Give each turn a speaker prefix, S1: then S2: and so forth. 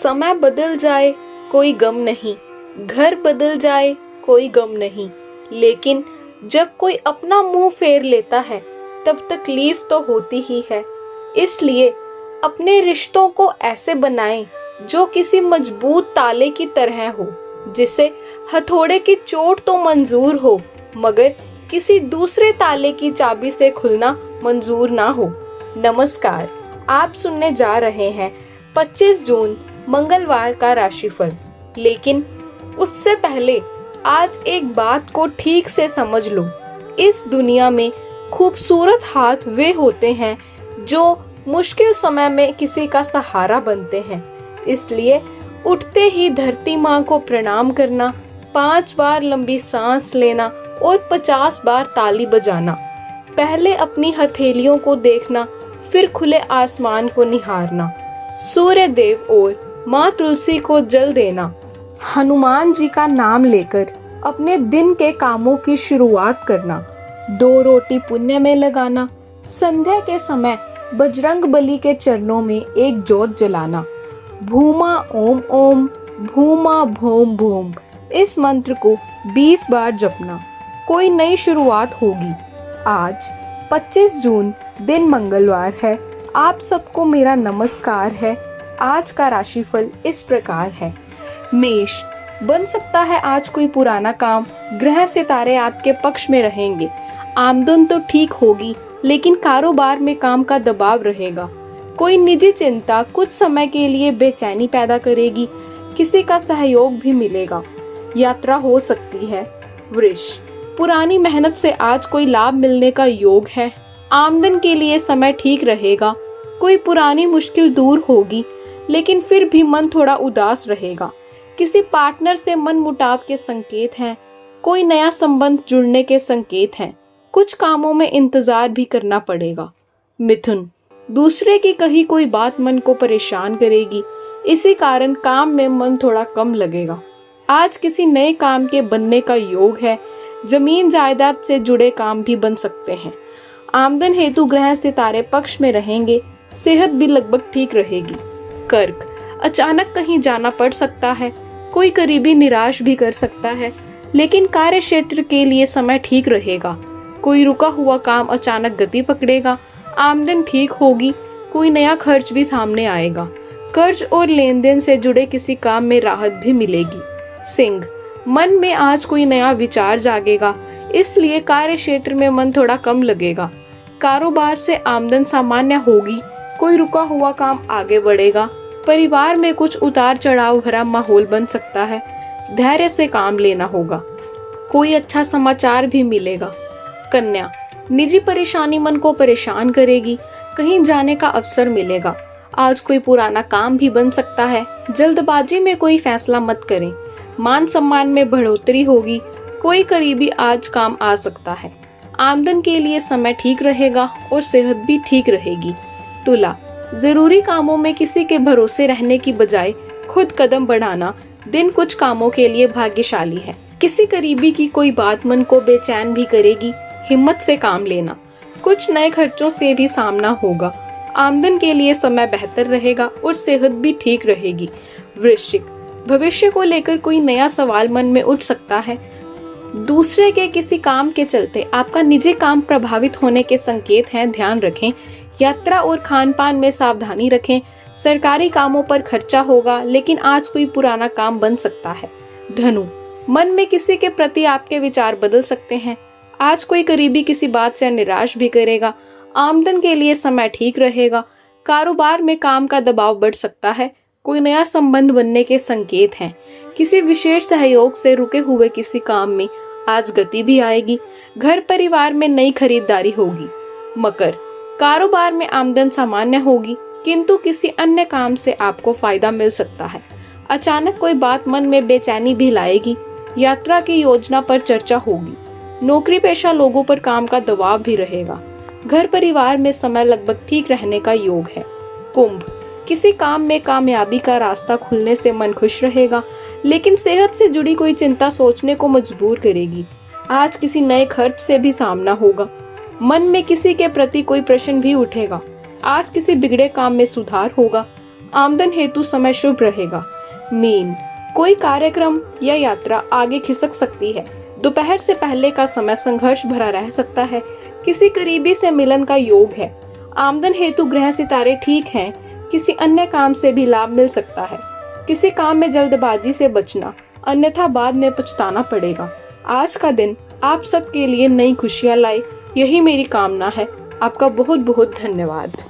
S1: समय बदल जाए कोई गम नहीं, घर बदल जाए कोई गम नहीं, लेकिन जब कोई अपना मुंह फेर लेता है तब तकलीफ तो होती ही है। इसलिए अपने रिश्तों को ऐसे बनाएं जो किसी मजबूत ताले की तरह हो, जिसे हथौड़े की चोट तो मंजूर हो मगर किसी दूसरे ताले की चाबी से खुलना मंजूर ना हो। नमस्कार, आप सुनने जा रहे हैं 25 जून मंगलवार का राशिफल। लेकिन उससे पहले आज एक बात को ठीक से समझ लो। इस दुनिया में खूबसूरत हाथ वे होते हैं जो मुश्किल समय में किसी का सहारा बनते हैं। इसलिए उठते ही धरती माँ को प्रणाम करना, 5 बार लंबी सांस लेना और 50 बार ताली बजाना, पहले अपनी हथेलियों को देखना, फिर खुले आसमान को निहारना, सूर्य देव और माँ तुलसी को जल देना, हनुमान जी का नाम लेकर अपने दिन के कामों की शुरुआत करना, 2 रोटी पुण्य में लगाना, संध्या के समय बजरंग बली के चरणों में एक जोत जलाना, भूमा ओम ओम, भूमा भोम भोम, इस मंत्र को 20 बार जपना, कोई नई शुरुआत होगी। आज 25 जून दिन मंगलवार है। आप सबको मेरा नमस्कार है। आज का राशिफल इस प्रकार है। मेष, बन सकता है आज कोई पुराना काम, ग्रह सितारे आपके पक्ष में रहेंगे। आमदन तो ठीक होगी लेकिन कारोबार में काम का दबाव रहेगा। कोई निजी चिंता कुछ समय के लिए बेचैनी पैदा करेगी। किसी का सहयोग भी मिलेगा। यात्रा हो सकती है। वृष, पुरानी मेहनत से आज कोई लाभ मिलने का योग है। आमदन के लिए समय ठीक रहेगा। कोई पुरानी मुश्किल दूर होगी लेकिन फिर भी मन थोड़ा उदास रहेगा। किसी पार्टनर से मनमुटाव के संकेत हैं। कोई नया संबंध जुड़ने के संकेत हैं। कुछ कामों में इंतजार भी करना पड़ेगा। मिथुन, दूसरे की कही कोई बात मन को परेशान करेगी। इसी कारण काम में मन थोड़ा कम लगेगा। आज किसी नए काम के बनने का योग है। जमीन जायदाद से जुड़े काम भी बन सकते हैं। आमदन हेतु ग्रह सितारे पक्ष में रहेंगे। सेहत भी लगभग ठीक रहेगी। कर्क, अचानक कहीं जाना पड़ सकता है। कोई करीबी निराश भी कर सकता है लेकिन कार्य क्षेत्र के लिए समय ठीक रहेगा। कोई रुका हुआ काम अचानक गति पकड़ेगा। आमदन ठीक होगी। कोई नया खर्च भी सामने आएगा। कर्ज और लेन देन से जुड़े किसी काम में राहत भी मिलेगी। सिंह, मन में आज कोई नया विचार जागेगा, इसलिए कार्य क्षेत्र में मन थोड़ा कम लगेगा। कारोबार से आमदन सामान्य होगी। कोई रुका हुआ काम आगे बढ़ेगा। परिवार में कुछ उतार चढ़ाव भरा माहौल बन सकता है। धैर्य से काम लेना होगा। कोई अच्छा समाचार भी मिलेगा। कन्या, निजी परेशानी मन को परेशान करेगी। कहीं जाने का अवसर मिलेगा। आज कोई पुराना काम भी बन सकता है। जल्दबाजी में कोई फैसला मत करें। मान सम्मान में बढ़ोतरी होगी। कोई करीबी आज काम आ सकता है। आमदन के लिए समय ठीक रहेगा और सेहत भी ठीक रहेगी। तुला, जरूरी कामों में किसी के भरोसे रहने की बजाय खुद कदम बढ़ाना दिन कुछ कामों के लिए भाग्यशाली है। किसी करीबी की कोई बात मन को बेचैन भी करेगी। हिम्मत से काम लेना। कुछ नए खर्चों से भी सामना होगा। आमदन के लिए समय बेहतर रहेगा और सेहत भी ठीक रहेगी। वृश्चिक, भविष्य को लेकर कोई नया सवाल मन में उठ सकता है। दूसरे के किसी काम के चलते आपका निजी काम प्रभावित होने के संकेत हैं, ध्यान रखें। यात्रा और खान पान में सावधानी रखें। सरकारी कामों पर खर्चा होगा लेकिन आज कोई पुराना काम बन सकता है। धनु, मन में किसी के प्रति आपके विचार बदल सकते हैं। आज कोई करीबी किसी बात से निराश भी करेगा। आमदन के लिए समय ठीक रहेगा। कारोबार में काम का दबाव बढ़ सकता है। कोई नया संबंध बनने के संकेत हैं। किसी विशेष सहयोग से रुके हुए किसी काम में आज गति भी आएगी। घर परिवार में नई खरीदारी होगी। मकर, कारोबार में आमदन सामान्य होगी किंतु किसी अन्य काम से आपको फायदा मिल सकता है। अचानक कोई बात मन में बेचैनी भी लाएगी। यात्रा की योजना पर चर्चा होगी। नौकरी पेशा लोगों पर काम का दबाव भी रहेगा। घर परिवार में समय लगभग ठीक रहने का योग है। कुंभ, किसी काम में कामयाबी का रास्ता खुलने से मन खुश रहेगा लेकिन सेहत से जुड़ी कोई चिंता सोचने को मजबूर करेगी। आज किसी नए खर्च से भी सामना होगा। मन में किसी के प्रति कोई प्रश्न भी उठेगा। आज किसी बिगड़े काम में सुधार होगा। आमदन हेतु समय शुभ रहेगा। मीन, कोई कार्यक्रम या यात्रा आगे खिसक सकती है। दोपहर से पहले का समय संघर्ष भरा रह सकता है। किसी करीबी से मिलन का योग है। आमदन हेतु ग्रह सितारे ठीक हैं। किसी अन्य काम से भी लाभ मिल सकता है। किसी काम में जल्दबाजी से बचना, अन्यथा बाद में पछताना पड़ेगा। आज का दिन आप सबके लिए नई खुशियां लाए, यही मेरी कामना है। आपका बहुत बहुत धन्यवाद।